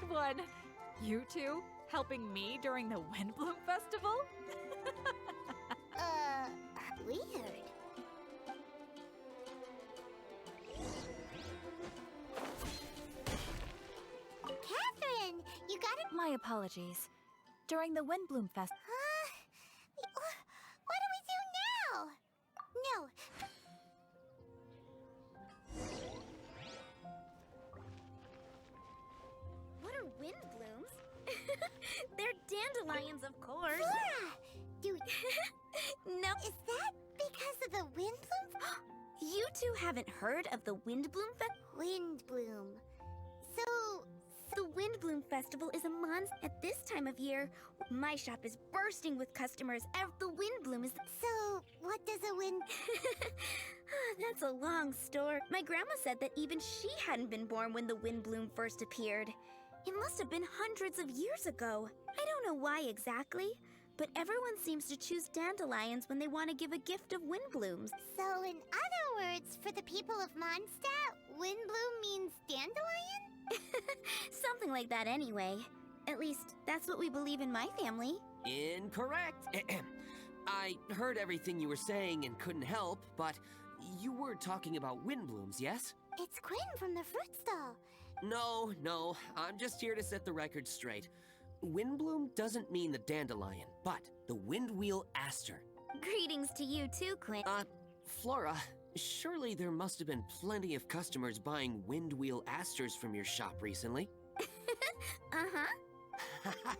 good one. You two helping me during the Windblume Festival? Weird. Catherine, you got it. My apologies. During the Windblume Festival. What do we do now? No. What are wind blooms? They're dandelions, of course. Flora! No. Is that because of the wind bloom? You two haven't heard of the Windblume Festival? Wind bloom. So, The Windblume Festival is a month at this time of year. My shop is bursting with customers. The Windblume is... so what does a wind... That's a long story. My grandma said that even she hadn't been born when the Windblume first appeared. It must have been hundreds of years ago. I don't know why exactly, but everyone seems to choose dandelions when they want to give a gift of windblooms. So, in other words, for the people of Mondstadt, wind bloom means dandelion? Something like that anyway. At least, that's what we believe in my family. Incorrect. I heard everything you were saying and couldn't help, but you were talking about windblooms, yes? It's Quinn from the fruit stall. No, I'm just here to set the record straight. Windbloom doesn't mean the dandelion, but the windwheel aster. Greetings to you too, Clint. Flora, surely there must have been plenty of customers buying windwheel asters from your shop recently. Uh-huh.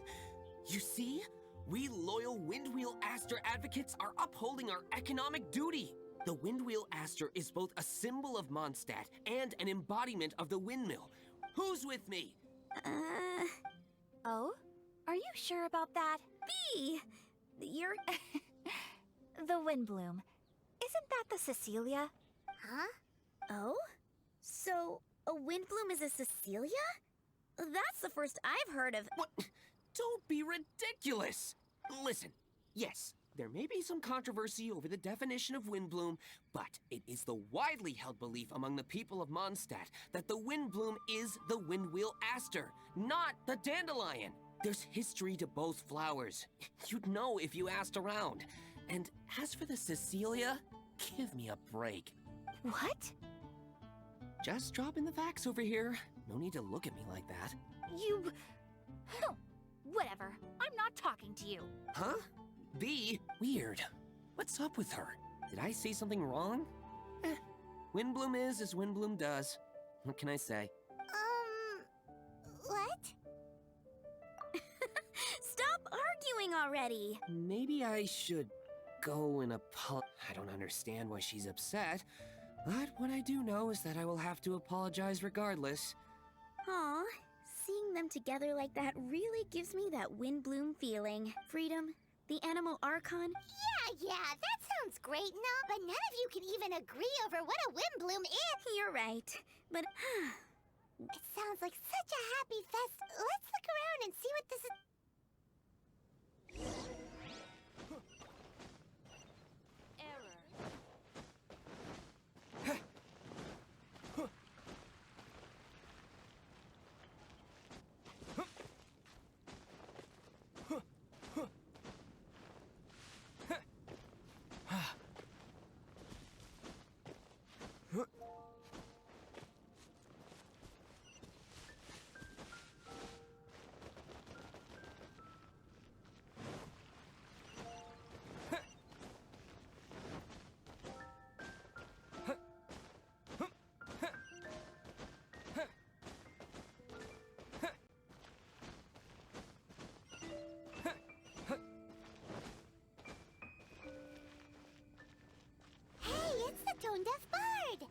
You see? We loyal windwheel aster advocates are upholding our economic duty. The windwheel aster is both a symbol of Mondstadt and an embodiment of the windmill. Who's with me? Oh? Are you sure about that? B! You're... The Windblume. Isn't that the Cecilia? Huh? Oh? So, a windbloom is a Cecilia? That's the first I've heard of... What? Don't be ridiculous! Listen, yes, there may be some controversy over the definition of windbloom, but it is the widely held belief among the people of Mondstadt that the windbloom is the windwheel aster, not the dandelion. There's history to both flowers. You'd know if you asked around. And as for the Cecilia, give me a break. What? Just dropping the facts over here. No need to look at me like that. You... Whatever. I'm not talking to you. Huh? B? Weird. What's up with her? Did I say something wrong? Windbloom is as Windbloom does. What can I say? What? Stop arguing already! Maybe I should go and apologize. I don't understand why she's upset, but what I do know is that I will have to apologize regardless. Aw, seeing them together like that really gives me that windbloom feeling. Freedom, the animal archon. Yeah, that sounds great, no? But none of you can even agree over what a wind bloom is. You're right, but... It sounds like such a happy fest. Let's look around and see what this is. Tone-deaf bird!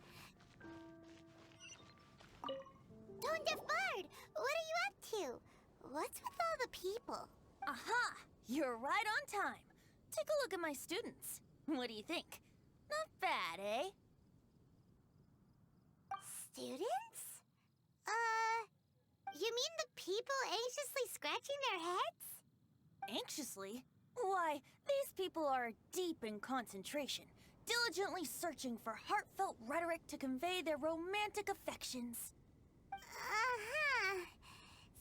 Tone-deaf bird! What are you up to? What's with all the people? Aha! You're right on time. Take a look at my students. What do you think? Not bad, eh? Students? You mean the people anxiously scratching their heads? Anxiously? Why, these people are deep in concentration, diligently searching for heartfelt rhetoric to convey their romantic affections. Uh-huh.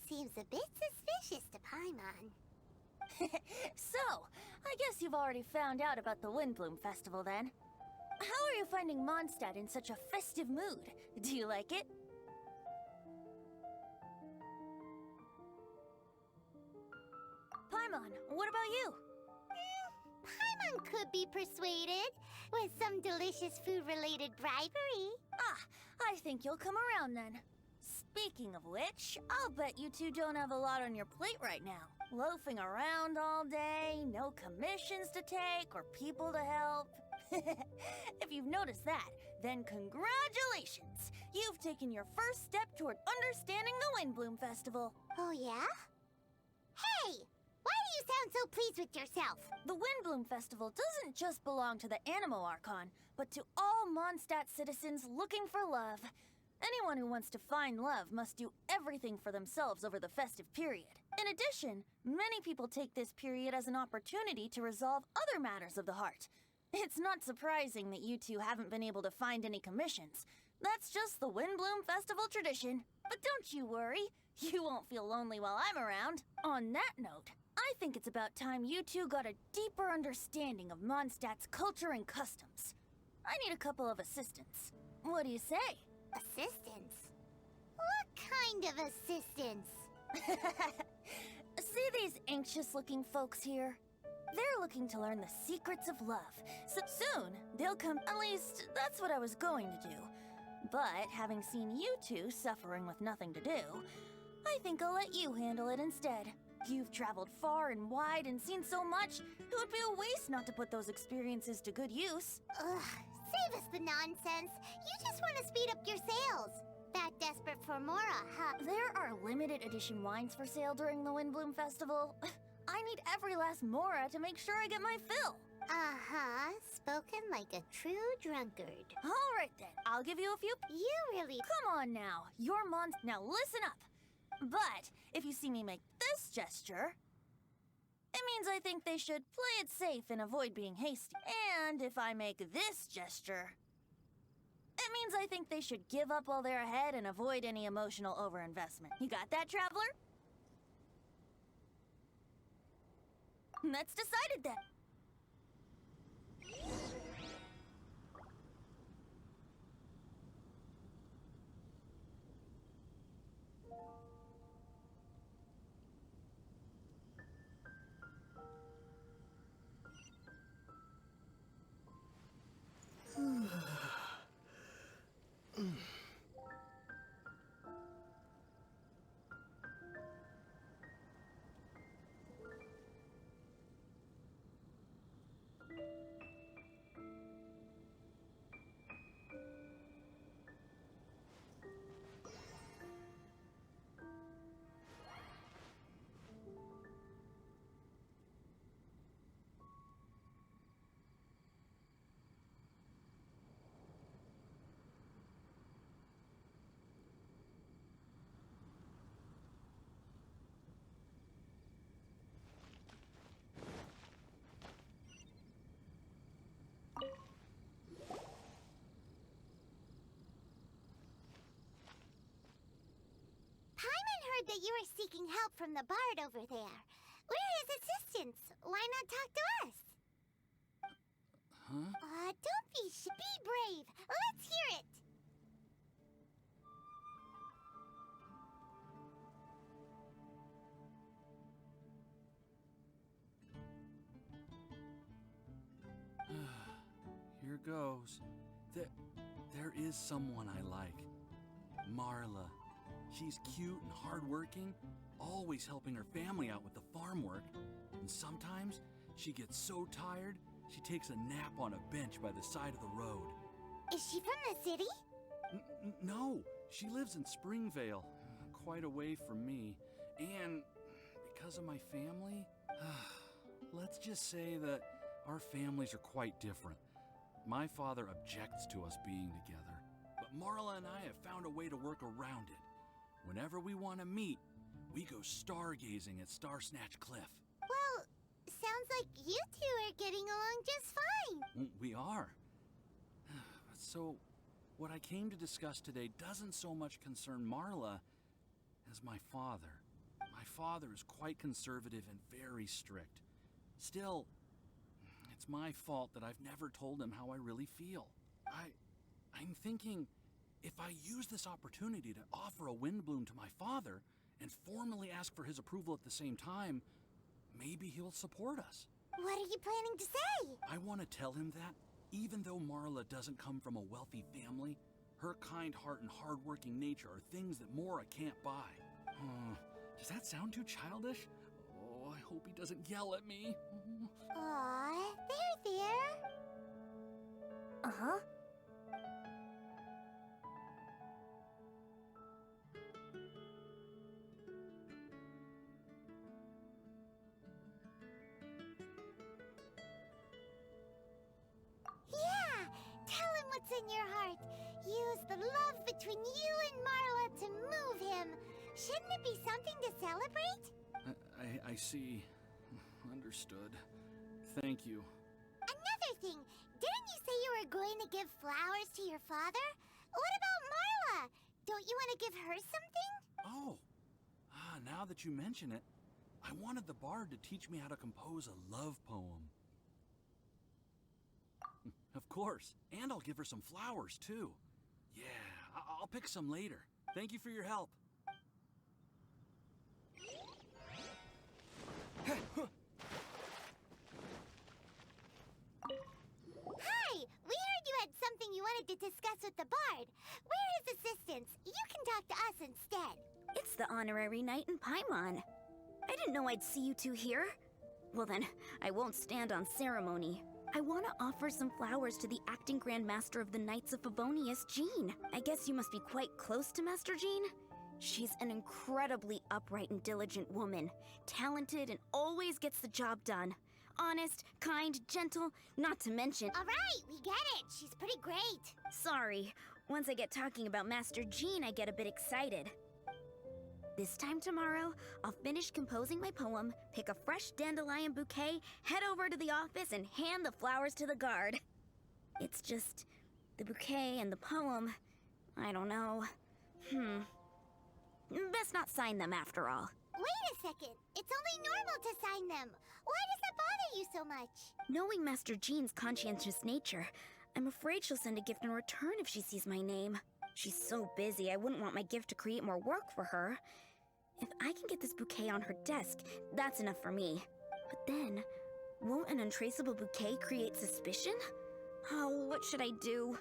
seems a bit suspicious to Paimon. So, I guess you've already found out about the Windblume Festival then. How are you finding Mondstadt in such a festive mood? Do you like it? Paimon, what about you? Paimon could be persuaded with some delicious food-related bribery. I think you'll come around then. Speaking of which, I'll bet you two don't have a lot on your plate right now. Loafing around all day, no commissions to take or people to help. If you've noticed that, then congratulations! You've taken your first step toward understanding the Windblume Festival. Oh, yeah? Hey! Why do you sound so pleased with yourself? The Windblume Festival doesn't just belong to the Animo Archon, but to all Mondstadt citizens looking for love. Anyone who wants to find love must do everything for themselves over the festive period. In addition, many people take this period as an opportunity to resolve other matters of the heart. It's not surprising that you two haven't been able to find any commissions. That's just the Windblume Festival tradition. But don't you worry, you won't feel lonely while I'm around. On that note, I think it's about time you two got a deeper understanding of Mondstadt's culture and customs. I need a couple of assistants. What do you say? Assistance? What kind of assistance? See these anxious-looking folks here? They're looking to learn the secrets of love. So soon, they'll come. At least, that's what I was going to do. But having seen you two suffering with nothing to do, I think I'll let you handle it instead. You've traveled far and wide and seen so much, it would be a waste not to put those experiences to good use. Ugh, save us the nonsense. You just want to speed up your sales. That desperate for Mora, huh? There are limited edition wines for sale during the Windblume Festival. I need every last Mora to make sure I get my fill. Uh-huh, spoken like a true drunkard. All right then, I'll give you a few. You really... Come on now, you're Now listen up. But if you see me make this gesture, it means I think they should play it safe and avoid being hasty. And if I make this gesture, it means I think they should give up while they're ahead and avoid any emotional overinvestment. You got that, traveler? That's decided then. Heard that you were seeking help from the bard over there. We're his assistants. Why not talk to us? Huh? Don't be be brave. Let's hear it. Here goes. There is someone I like. Marla. She's cute and hardworking, always helping her family out with the farm work. And sometimes she gets so tired, she takes a nap on a bench by the side of the road. Is she from the city? No, she lives in Springvale, quite away from me. And because of my family, let's just say that our families are quite different. My father objects to us being together, but Marla and I have found a way to work around it. Whenever we want to meet, we go stargazing at Star Snatch Cliff. Well, sounds like you two are getting along just fine. We are. So, what I came to discuss today doesn't so much concern Marla as my father. My father is quite conservative and very strict. Still, it's my fault that I've never told him how I really feel. I'm thinking if I use this opportunity to offer a windblume to my father and formally ask for his approval at the same time, maybe he'll support us. What are you planning to say? I want to tell him that, even though Marla doesn't come from a wealthy family, her kind heart and hardworking nature are things that Mora can't buy. Does that sound too childish? Oh, I hope he doesn't yell at me. Aw, there. Uh-huh. Yeah, tell him what's in your heart. Use the love between you and Marla to move him. Shouldn't it be something to celebrate? I see. Understood. Thank you. Another thing, didn't you say you were going to give flowers to your father? What about Marla? Don't you want to give her something? Oh, now that you mention it, I wanted the bard to teach me how to compose a love poem. Of course, and I'll give her some flowers, too. Yeah, I'll pick some later. Thank you for your help. Hi, we heard you had something you wanted to discuss with the bard. We're his assistants. You can talk to us instead. It's the honorary knight in Paimon. I didn't know I'd see you two here. Well then, I won't stand on ceremony. I want to offer some flowers to the acting Grand Master of the Knights of Favonius, Jean. I guess you must be quite close to Master Jean? She's an incredibly upright and diligent woman, talented and always gets the job done. Honest, kind, gentle, not to mention... All right, we get it. She's pretty great. Sorry, once I get talking about Master Jean, I get a bit excited. This time tomorrow, I'll finish composing my poem, pick a fresh dandelion bouquet, head over to the office, and hand the flowers to the guard. It's just... the bouquet and the poem... I don't know. Best not sign them after all. Wait a second. It's only normal to sign them. Why does that bother you so much? Knowing Master Jean's conscientious nature, I'm afraid she'll send a gift in return if she sees my name. She's so busy, I wouldn't want my gift to create more work for her. If I can get this bouquet on her desk, that's enough for me. But then, won't an untraceable bouquet create suspicion? Oh, what should I do?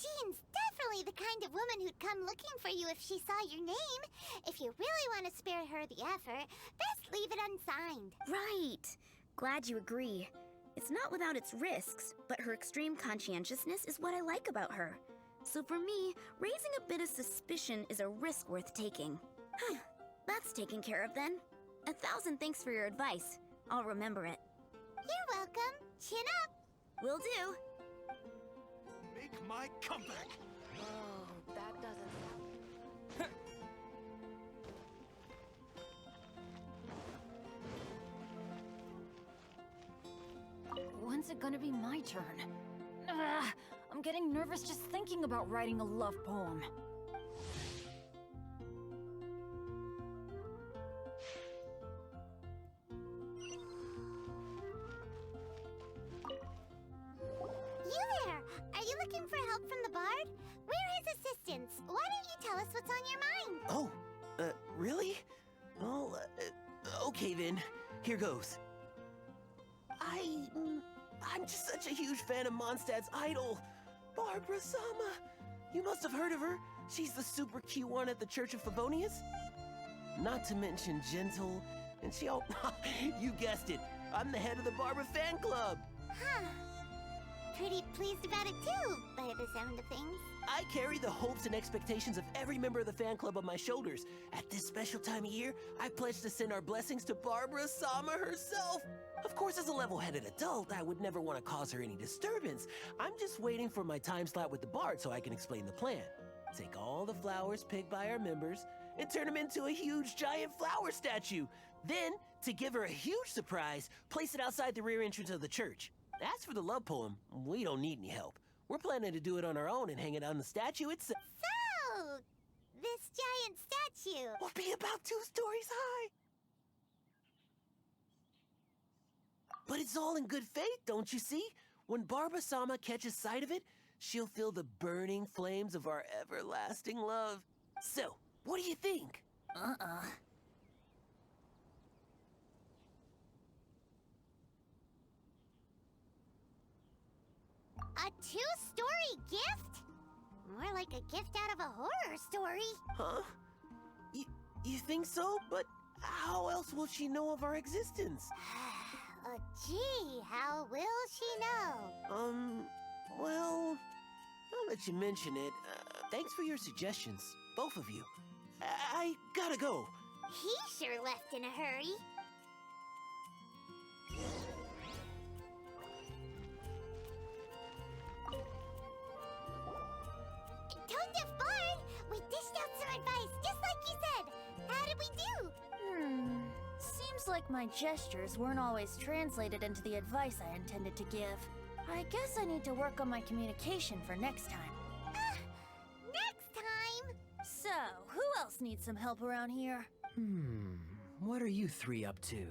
Jean's definitely the kind of woman who'd come looking for you if she saw your name. If you really want to spare her the effort, best leave it unsigned. Right. Glad you agree. It's not without its risks, but her extreme conscientiousness is what I like about her. So for me, raising a bit of suspicion is a risk worth taking. That's taken care of then. 1,000 thanks for your advice. I'll remember it. You're welcome. Chin up. Will do. Make my comeback! Oh, that doesn't sound... When's it gonna be my turn? Ugh, I'm getting nervous just thinking about writing a love poem. You there! Are you looking for help from the bard? We're his assistants. Why don't you tell us what's on your mind? Oh, really? Well, okay then. Here goes. I'm just such a huge fan of Mondstadt's idol, Barbara Sama. You must have heard of her. She's the super cute one at the Church of Favonius. Not to mention gentle, and you guessed it. I'm the head of the Barbara fan club. Huh. Pretty pleased about it too, by the sound of things. I carry the hopes and expectations of every member of the fan club on my shoulders. At this special time of year, I pledge to send our blessings to Barbara Sama herself. Of course, as a level-headed adult, I would never want to cause her any disturbance. I'm just waiting for my time slot with the bard so I can explain the plan. take all the flowers picked by our members and turn them into a huge giant flower statue. Then, to give her a huge surprise, place it outside the rear entrance of the church. As for the love poem, we don't need any help. We're planning to do it on our own and hang it on the statue itself. So, this giant statue. Will be about 2 stories high. But it's all in good faith, don't you see? When Barbara-sama catches sight of it, she'll feel the burning flames of our everlasting love. So, what do you think? A 2-story gift? More like a gift out of a horror story. Huh? You think so? But how else will she know of our existence? Gee, how will she know? Well, now that you mention it, thanks for your suggestions, both of you. I gotta go. He sure left in a hurry. Tone Deaf Bard, we dished out some advice, just like you said. How did we do? Seems like my gestures weren't always translated into the advice I intended to give. I guess I need to work on my communication for next time. Next time! So, who else needs some help around here? What are you 3 up to?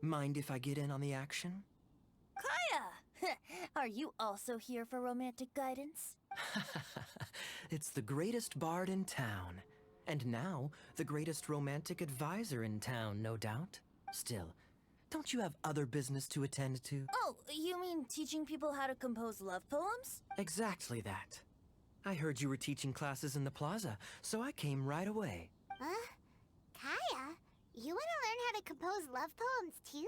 Mind if I get in on the action? Kaya! Are you also here for romantic guidance? It's the greatest bard in town. And now, the greatest romantic advisor in town, no doubt. Still, don't you have other business to attend to? Oh, you mean teaching people how to compose love poems? Exactly that. I heard you were teaching classes in the plaza, so I came right away. Huh? Kaya, you want to learn how to compose love poems too?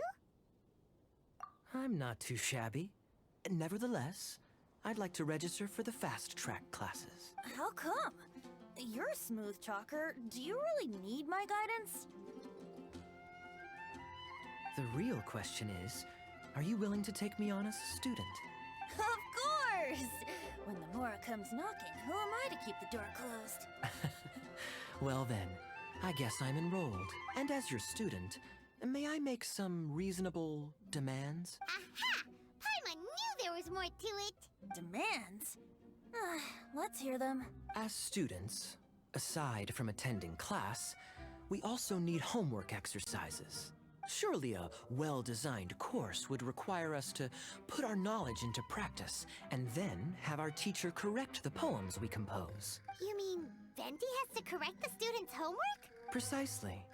I'm not too shabby. Nevertheless, I'd like to register for the fast-track classes. How come? You're a smooth talker. Do you really need my guidance? The real question is, are you willing to take me on as a student? Of course! When the Mora comes knocking, who am I to keep the door closed? Well then, I guess I'm enrolled. And as your student, may I make some reasonable demands? Aha! Paimon knew there was more to it! Demands? Let's hear them. As students, aside from attending class, we also need homework exercises. Surely a well-designed course would require us to put our knowledge into practice and then have our teacher correct the poems we compose. You mean Venti has to correct the students' homework? Precisely.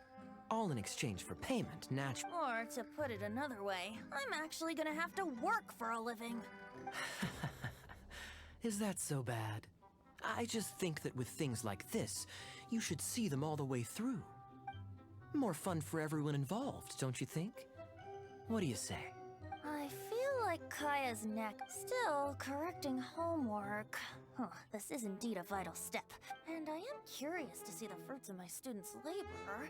All in exchange for payment, naturally. Or, to put it another way, I'm actually gonna have to work for a living. Is that so bad? I just think that with things like this, you should see them all the way through. More fun for everyone involved, don't you think? What do you say? I feel like Kaya's neck. Still, correcting homework. This is indeed a vital step. And I am curious to see the fruits of my students' labor.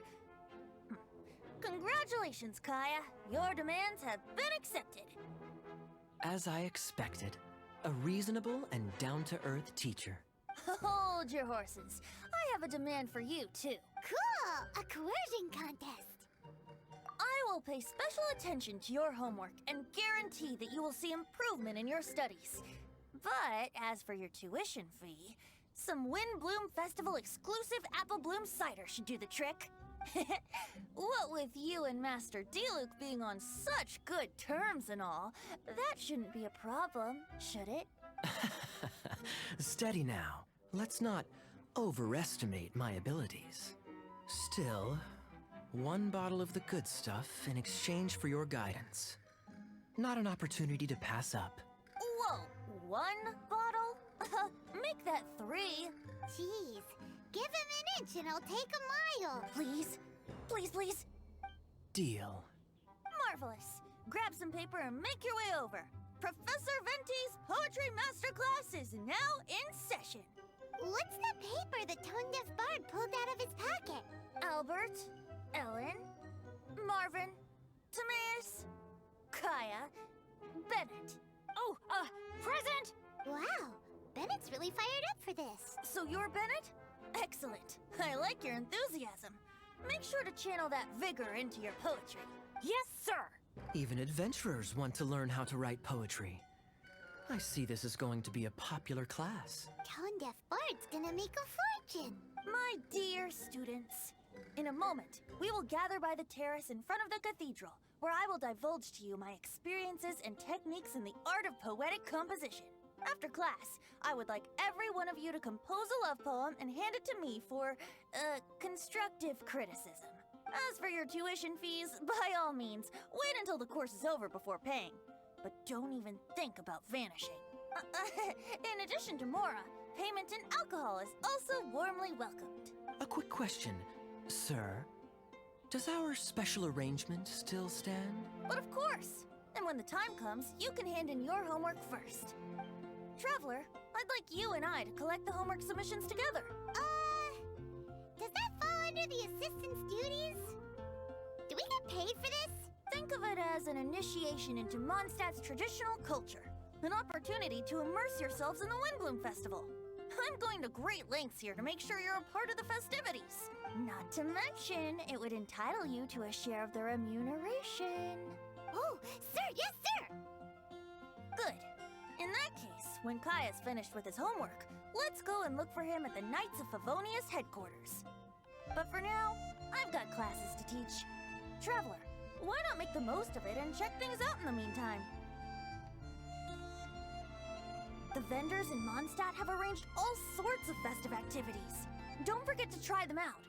Congratulations, Kaya! Your demands have been accepted! As I expected, a reasonable and down-to-earth teacher. Hold your horses. I have a demand for you, too. Cool! A coercion contest! I will pay special attention to your homework and guarantee that you will see improvement in your studies. But as for your tuition fee, some Windblume Festival exclusive apple bloom cider should do the trick. What with you and Master Diluc being on such good terms and all, that shouldn't be a problem, should it? Steady now. Let's not overestimate my abilities. Still, 1 bottle of the good stuff in exchange for your guidance. Not an opportunity to pass up. Whoa, 1 bottle? Make that 3. Jeez, give him an inch and I'll take a mile! Please? Please, please? Deal. Marvelous. Grab some paper and make your way over. Professor Venti's Poetry Masterclass is now in session. What's the paper the Tone Deaf Bard pulled out of his pocket? Albert, Ellen, Marvin, Timaeus, Kaya, Bennett. Oh, present! Wow, Bennett's really fired up for this. So you're Bennett? Excellent. I like your enthusiasm. Make sure to channel that vigor into your poetry. Yes, sir! Even adventurers want to learn how to write poetry. I see this is going to be a popular class. Tone Deaf Bard's gonna make a fortune. My dear students, in a moment, we will gather by the terrace in front of the cathedral, where I will divulge to you my experiences and techniques in the art of poetic composition. After class, I would like every one of you to compose a love poem and hand it to me for, constructive criticism. As for your tuition fees, by all means, wait until the course is over before paying. But don't even think about vanishing. In addition to Mora, payment in alcohol is also warmly welcomed. A quick question, sir. Does our special arrangement still stand? But of course! And when the time comes, you can hand in your homework first. Traveler, I'd like you and I to collect the homework submissions together. Does that fall under the assistant's duties? Do we get paid for this? Think of it as an initiation into Mondstadt's traditional culture. An opportunity to immerse yourselves in the Windblume Festival. I'm going to great lengths here to make sure you're a part of the festivities. Not to mention, it would entitle you to a share of the remuneration. Oh, sir, yes, sir! Good. In that case, when Kai is finished with his homework, let's go and look for him at the Knights of Favonius headquarters. But for now, I've got classes to teach. Traveler, why not make the most of it and check things out in the meantime? The vendors in Mondstadt have arranged all sorts of festive activities. Don't forget to try them out.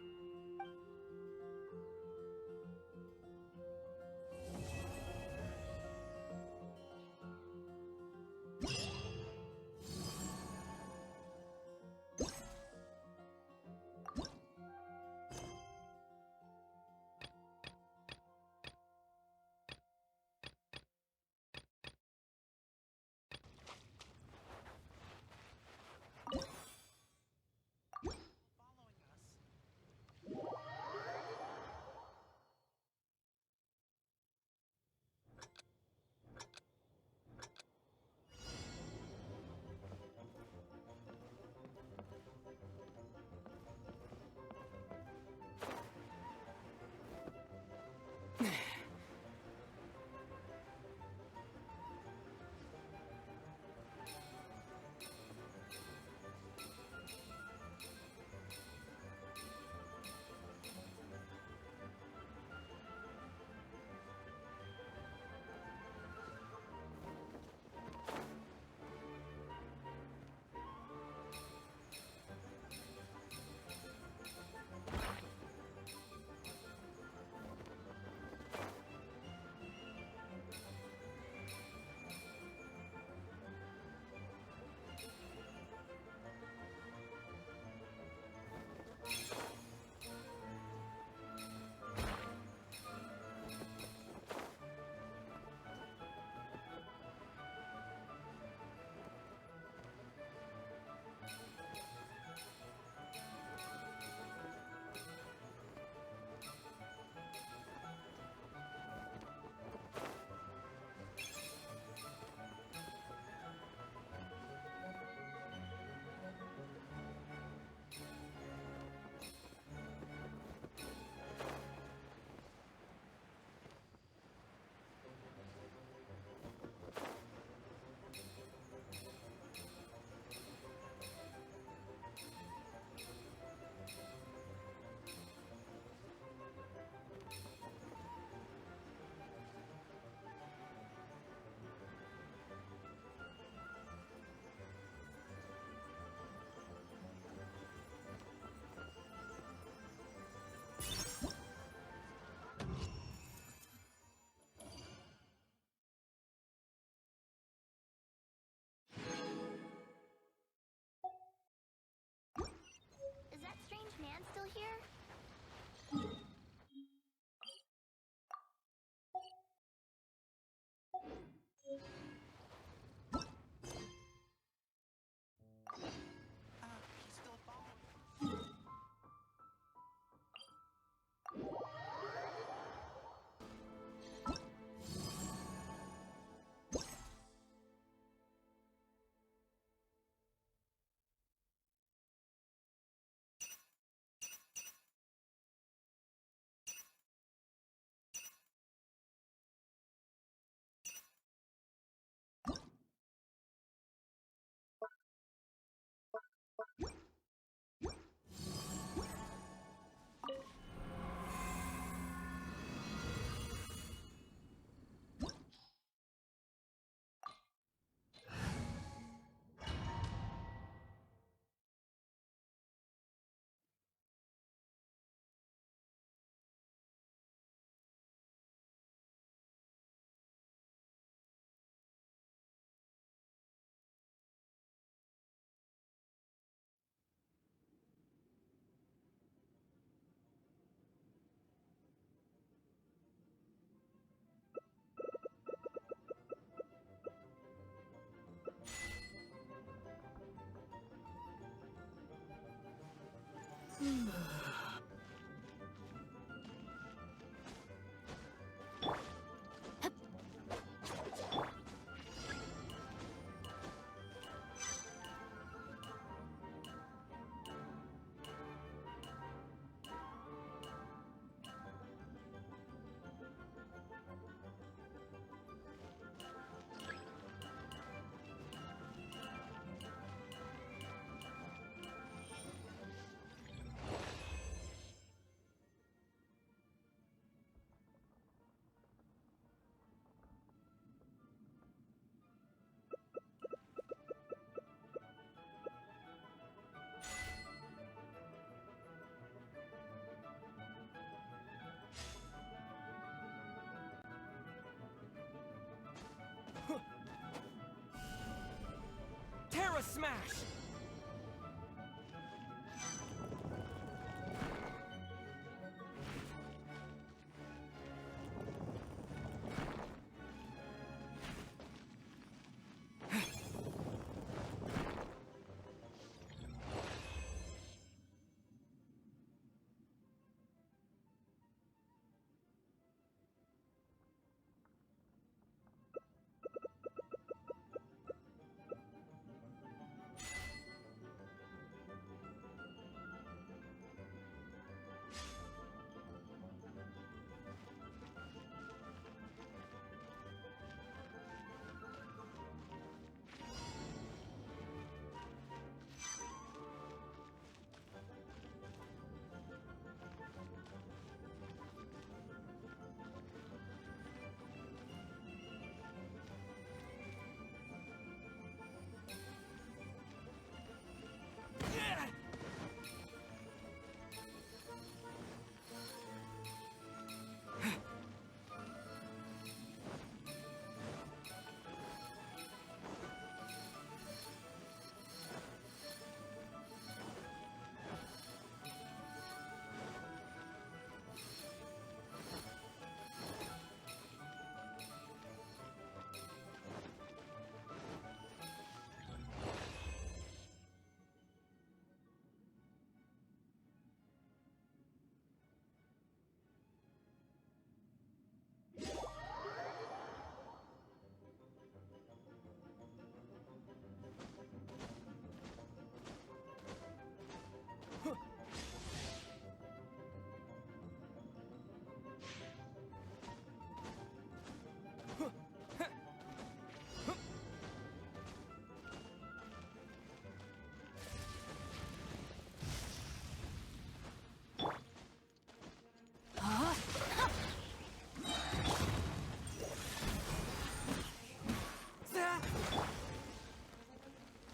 Terra Smash!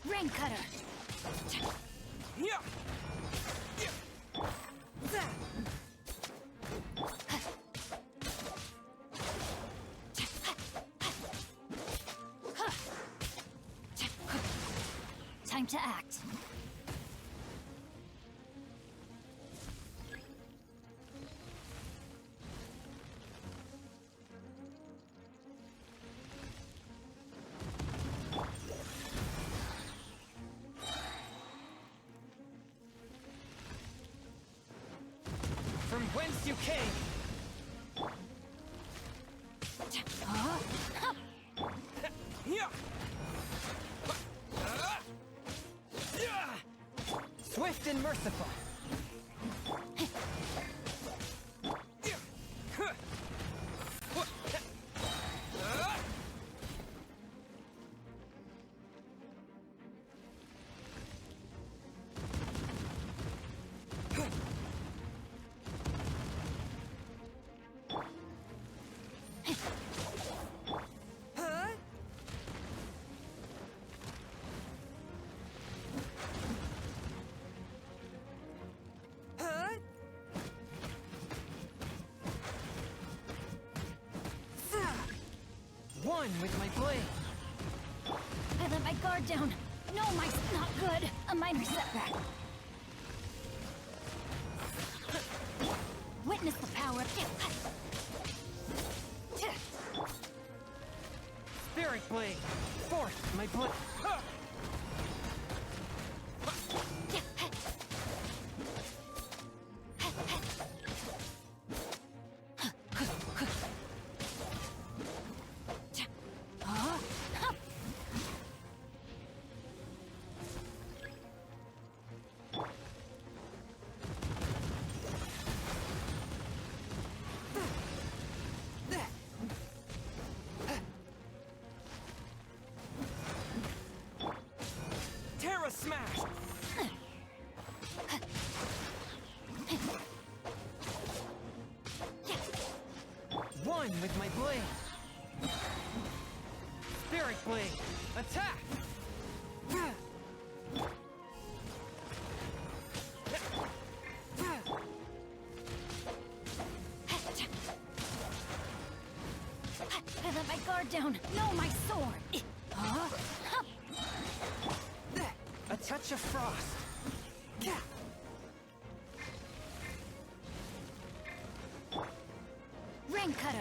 Rain Cutter! Time to act. From whence you came! Swift and merciful! One with my blade. I let my guard down. No, Mike's not good. A minor setback. Witness the power of... Spirit blade. Force my blade. blade. Spirit blade. Attack! I let my guard down. No, my sword. A touch of frost. Rain cutter.